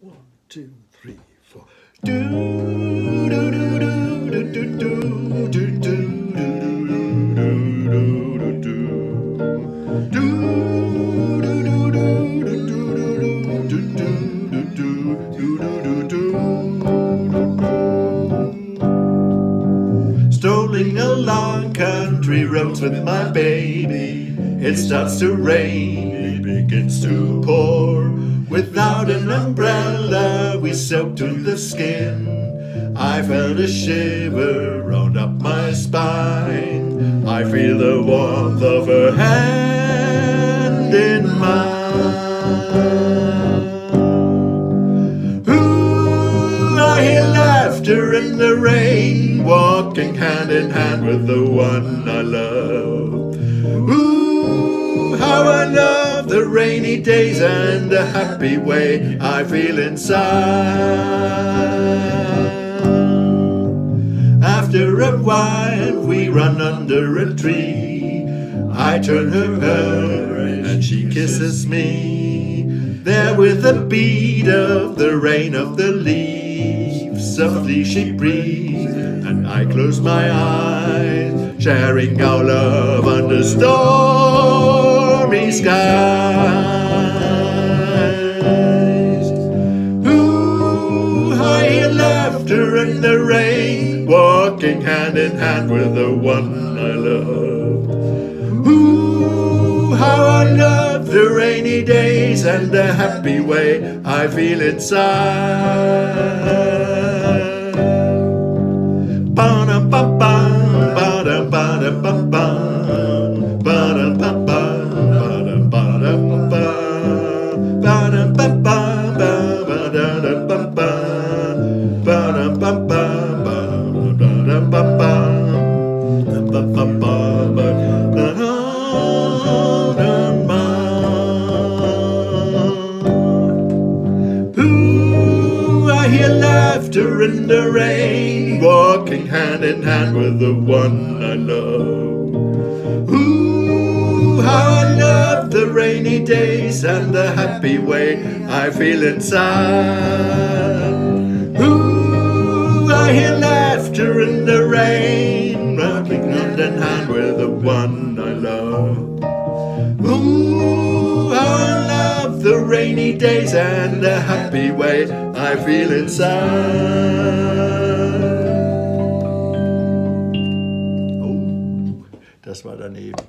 1, 2, 3, 4. Do do do do do do do do do Strolling along country roads with my baby, it starts to rain, it begins to pour. Without an umbrella, we soak to the skin. I felt a shiver round up my spine. I feel the warmth of her hand in mine. Ooh, I hear laughter in the rain, walking hand in hand with the one I love. Ooh, how I love the rainy days and the happy way I feel inside. After a while we run under a tree. I turn her and she kisses me. There with the beat of the rain of the leaves, softly she breathes and I close my eyes, sharing our love under stormy skies. Ooh, I hear laughter in the rain, walking hand in hand with the one I love. Ooh, how I love the rainy days and the happy way I feel inside. Ba-dum-ba-bum, ba-dum-ba-dum-ba-bum, ba-dum-ba-bum, ba-dum-ba-dum-ba-bum, ba-dum-ba-bum, ba-dum-ba-bum, ba-dum-ba-bum, ooh, I hear laughter in the rain, walking hand in hand with the one I love. Ooh, how I love the rainy days and the happy way I feel inside. Ooh, I hear laughter in the rain, walking hand in hand with the one I love. Ooh, how I love the rainy days and the happy way I feel inside. Oh, das war daneben.